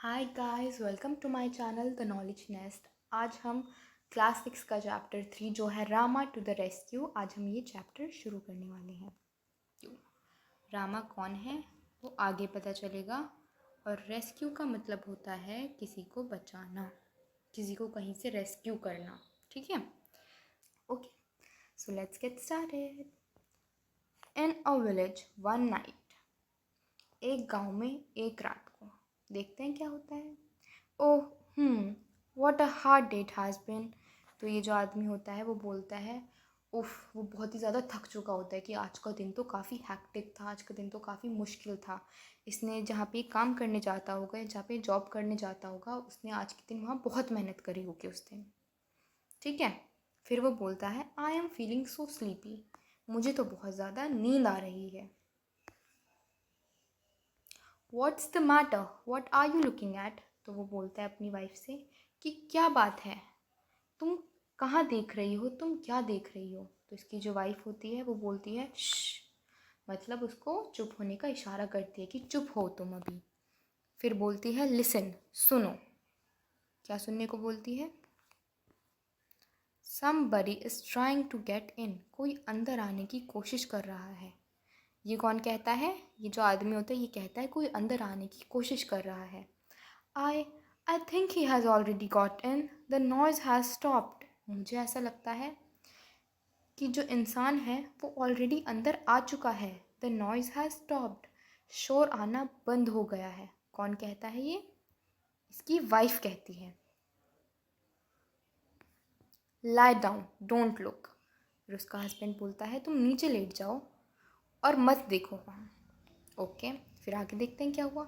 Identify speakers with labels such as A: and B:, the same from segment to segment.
A: Hi guys, welcome to my channel the knowledge nest. आज हम class 6 का chapter 3 जो है रामा टू द रेस्क्यू, आज हम ये चैप्टर शुरू करने वाले हैं। क्यों? रामा कौन है वो आगे पता चलेगा। और रेस्क्यू का मतलब होता है किसी को बचाना, किसी को कहीं से रेस्क्यू करना। ठीक है, okay, so let's get started. In a village one night, एक गांव में एक रात को। देखते हैं क्या होता है। Oh, what a hard date has been. तो ये जो आदमी होता है वो बोलता है, उफ, वो बहुत ही ज़्यादा थक चुका होता है कि आज का दिन तो काफ़ी हैक्टिक था, आज का दिन तो काफ़ी मुश्किल था। इसने जहाँ पे काम करने जाता होगा, जहाँ पे जॉब करने जाता होगा, उसने आज के दिन वहाँ बहुत मेहनत करी होगी उस दिन। ठीक है, फिर वो बोलता है, I am feeling so sleepy. मुझे तो बहुत ज़्यादा नींद आ रही है। What's the matter, what are you looking at. तो वो बोलता है अपनी वाइफ से कि क्या बात है, तुम कहाँ देख रही हो, तुम क्या देख रही हो। तो इसकी जो वाइफ होती है वो बोलती है श्श, मतलब उसको चुप होने का इशारा करती है कि चुप हो तुम अभी। फिर बोलती है लिसन, सुनो। क्या सुनने को बोलती है? Somebody is trying to get in. कोई अंदर आने की कोशिश कर रहा है। ये कौन कहता है? ये जो आदमी होता है ये कहता है कोई अंदर आने की कोशिश कर रहा है। I I think he has already got in, the noise has stopped. मुझे ऐसा लगता है कि जो इंसान है वो ऑलरेडी अंदर आ चुका है। द नॉइज़ हैज़ स्टॉप्ड, शोर आना बंद हो गया है। कौन कहता है ये? इसकी वाइफ कहती है। Lie down, don't look. फिर उसका हस्बैंड बोलता है तुम नीचे लेट जाओ और मत देखो वहाँ। ओके, फिर आगे देखते हैं क्या हुआ।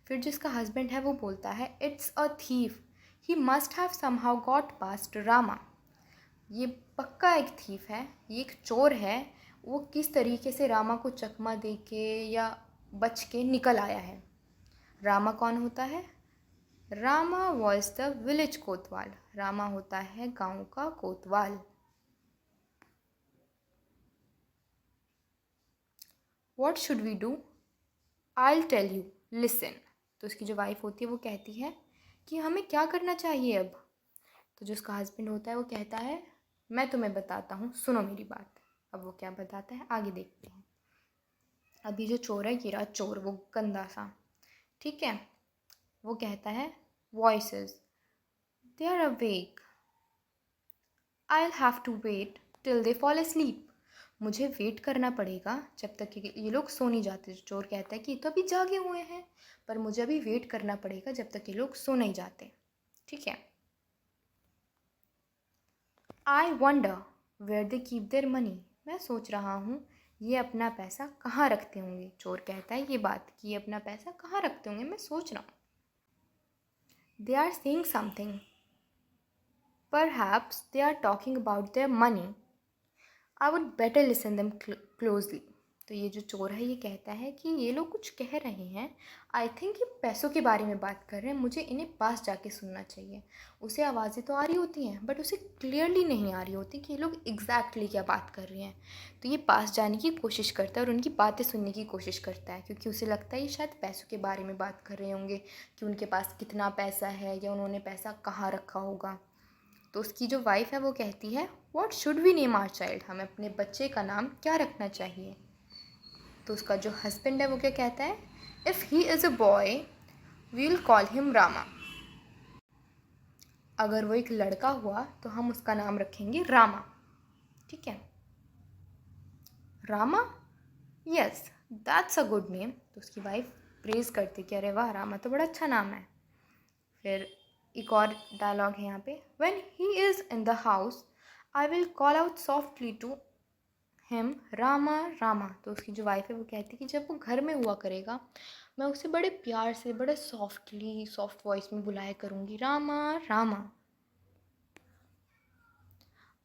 A: फिर जिसका हस्बैंड है वो बोलता है it's a thief, he must have somehow got past Rama. ये पक्का एक थीफ है, ये एक चोर है। वो किस तरीके से रामा को चकमा दे के या बच के निकल आया है। रामा कौन होता है? रामा वॉज द विलेज कोतवाल। रामा होता है गांव का कोतवाल। What should we do? I tell you, listen. तो उसकी जो वाइफ होती है वो कहती है कि हमें क्या करना चाहिए अब। तो जो उसका हस्बैंड होता है वो कहता है मैं तुम्हें बताता हूँ, सुनो मेरी बात। अब वो क्या बताता है आगे देखते हैं। अभी जो चोर है, ये रहा चोर, वो गंदा सा। ठीक है, वो कहता है voices, they are awake, I will have to wait till they fall asleep। मुझे वेट करना पड़ेगा जब तक कि ये लोग सो नहीं जाते। चोर कहता है कि ये तो अभी जागे हुए हैं, पर मुझे अभी वेट करना पड़ेगा जब तक ये लोग सो नहीं जाते। ठीक है। I wonder where they keep their money. मैं सोच रहा हूँ ये अपना पैसा कहाँ रखते होंगे। चोर कहता है ये बात कि ये अपना पैसा कहाँ रखते होंगे, मैं सोच रहा हूँ। They are saying something, perhaps they are talking about their money, I would better listen them closely. तो ये जो चोर है ये कहता है कि ये लोग कुछ कह रहे हैं, आई थिंक ये पैसों के बारे में बात कर रहे हैं, मुझे इन्हें पास जाके सुनना चाहिए। उसे आवाज़ें तो आ रही होती हैं बट उसे क्लियरली नहीं आ रही होती कि ये लोग एग्जैक्टली क्या बात कर रहे हैं। तो ये पास जाने की कोशिश करता है और उनकी बातें सुनने की कोशिश करता है, क्योंकि उसे लगता है ये शायद पैसों के बारे में बात कर रहे होंगे कि उनके पास कितना पैसा है या उन्होंने पैसा कहाँ रखा होगा। तो उसकी जो वाइफ है वो कहती है what should we name our child, हमें अपने बच्चे का नाम क्या रखना चाहिए। तो उसका जो हस्बैंड है वो क्या कहता है, if he is a boy we will call him Rama. अगर वो एक लड़का हुआ तो हम उसका नाम रखेंगे रामा। ठीक है, Rama, yes that's a good name. तो उसकी वाइफ प्रेज करती कि अरे वाह, रामा तो बड़ा अच्छा नाम है। फिर एक और डायलॉग है यहाँ पे, when he is in the house I will call out softly to him Rama Rama. तो उसकी जो वाइफ है वो कहती है कि जब वो घर में हुआ करेगा मैं उसे बड़े प्यार से, बड़े सॉफ्टली, सॉफ्ट वॉइस में बुलाया करूँगी, Rama Rama.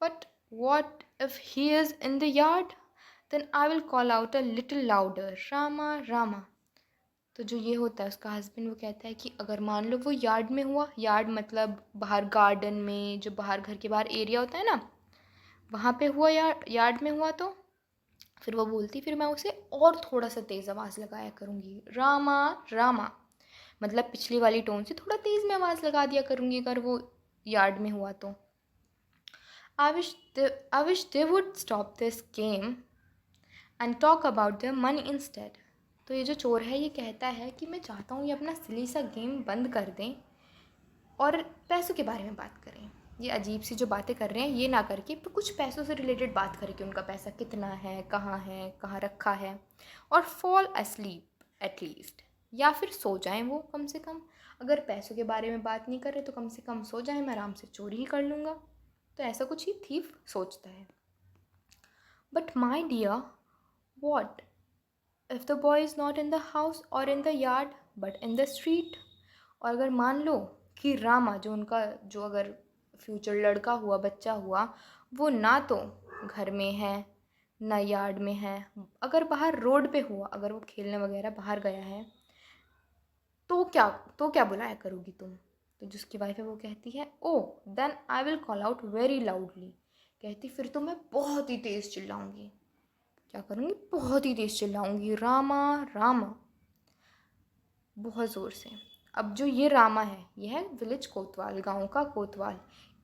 A: But what if he is in the yard, then I will call out a little louder, Rama Rama. तो जो ये होता है उसका हस्बैंड वो कहता है कि अगर मान लो वो यार्ड में हुआ, यार्ड मतलब बाहर गार्डन में, जो बाहर घर के बाहर एरिया होता है ना, वहाँ पे हुआ, यार्ड में हुआ, तो फिर वो बोलती फिर मैं उसे और थोड़ा सा तेज़ आवाज़ लगाया करूँगी, रामा रामा। मतलब पिछली वाली टोन से थोड़ा तेज़ में आवाज़ लगा दिया करूँगी अगर वो यार्ड में हुआ तो। I wish they would stop this game and talk about their money instead. तो ये जो चोर है ये कहता है कि मैं चाहता हूँ ये अपना सिली सा गेम बंद कर दें और पैसों के बारे में बात करें। ये अजीब सी जो बातें कर रहे हैं ये ना करके कुछ पैसों से रिलेटेड बात करें कि उनका पैसा कितना है, कहाँ रखा है, और फॉल asleep एटलीस्ट, या फिर सो जाएं वो कम से कम। अगर पैसों के बारे में बात नहीं कर रहे तो कम से कम सो जाएं, मैं आराम से चोरी ही कर लूँगा। तो ऐसा कुछ ही थीफ सोचता है। But my dear, what if the boy is not in the house और in the yard but in the street? और अगर मान लो कि रामा जो उनका जो अगर फ्यूचर लड़का हुआ, बच्चा हुआ, वो ना तो घर में है ना यार्ड में है, अगर बाहर रोड पे हुआ, अगर वो खेलने वगैरह बाहर गया है, तो क्या बुलाया करोगी तुम? तो जिसकी वाइफ है वो कहती है, oh then I will call out very loudly. कहती फिर तो मैं बहुत ही तेज़ चिल्लाऊंगी। क्या करूँगी? बहुत ही तेज़ चिल्लाऊंगी, रामा रामा, बहुत ज़ोर से। अब जो ये रामा है ये है विलेज कोतवाल, गांव का कोतवाल।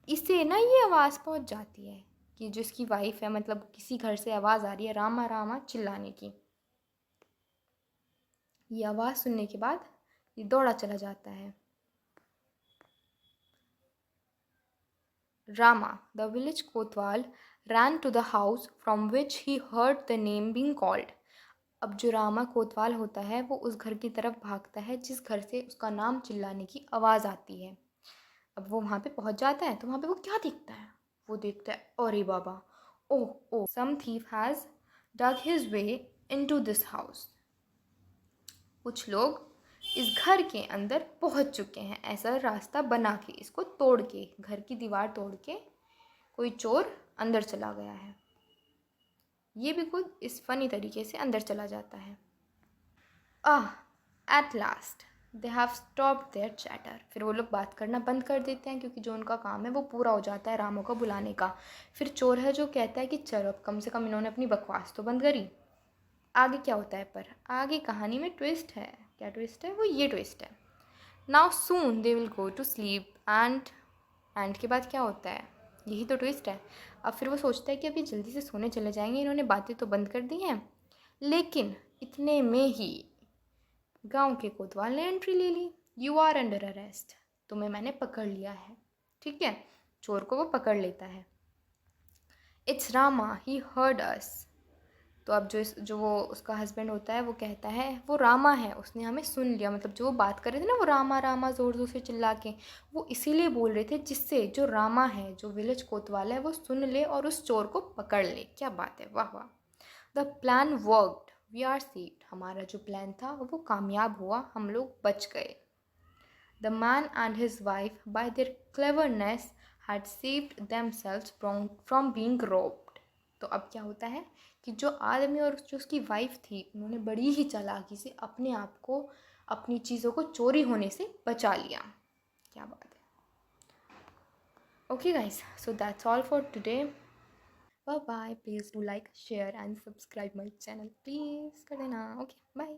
A: इसे ना ये आवाज़ पहुंच जाती है कि जिसकी वाइफ है, मतलब किसी घर से आवाज़ आ रही है रामा रामा चिल्लाने की। ये आवाज़ सुनने के बाद ये दौड़ा चला जाता है। Rama, the village kotwal, ran to the house from which he heard the name being called. अब जो रामा कोतवाल होता है वो उस घर की तरफ भागता है जिस घर से उसका नाम चिल्लाने की आवाज़ आती है। अब वो वहाँ पे पहुँच जाता है तो वहाँ पे वो क्या देखता है? वो देखता है, अरे बाबा, oh oh, some thief has dug his way into this house. कुछ लोग इस घर के अंदर पहुंच चुके हैं, ऐसा रास्ता बना के, इसको तोड़ के, घर की दीवार तोड़ के कोई चोर अंदर चला गया है। ये भी खुद इस फनी तरीके से अंदर चला जाता है। At last they have stopped their chatter. फिर वो लोग बात करना बंद कर देते हैं क्योंकि जो उनका काम है वो पूरा हो जाता है रामो को बुलाने का। फिर चोर है जो कहता है कि चलो अब कम से कम इन्होंने अपनी बकवास तो बंद करी। आगे क्या होता है? पर आगे कहानी में ट्विस्ट है। क्या ट्विस्ट है? वो ये ट्विस्ट है, now soon they will go to sleep and के बाद क्या होता है? यही तो ट्विस्ट है। अब फिर वो सोचता है कि अभी जल्दी से सोने चले जाएंगे, इन्होंने बातें तो बंद कर दी हैं। लेकिन इतने में ही गांव के कोतवाल ने एंट्री ले ली। यू आर अंडर अरेस्ट, तुम्हें मैंने पकड़ लिया है। ठीक है, चोर को वो पकड़ लेता है। इट्स रामा, ही हर्ड अस। तो अब जो वो उसका हस्बैंड होता है वो कहता है वो रामा है, उसने हमें सुन लिया। मतलब जो वो बात कर रहे थे ना वो रामा रामा ज़ोर ज़ोर से चिल्ला के, वो इसीलिए बोल रहे थे जिससे जो रामा है, जो विलेज कोतवाल है, वो सुन ले और उस चोर को पकड़ ले। क्या बात है, वाह वाह। The plan worked, we are saved. हमारा जो प्लान था वो कामयाब हुआ, हम लोग बच गए। The man and his wife bye there cleverness had saved themselves from being robed. तो अब क्या होता है कि जो आदमी और जो उसकी वाइफ थी उन्होंने बड़ी ही चालाकी से अपने आप को, अपनी चीज़ों को चोरी होने से बचा लिया। क्या बात है। Okay guys, so that's all for today. Bye bye. Please do like, share and subscribe my channel, please कर देना। Okay bye.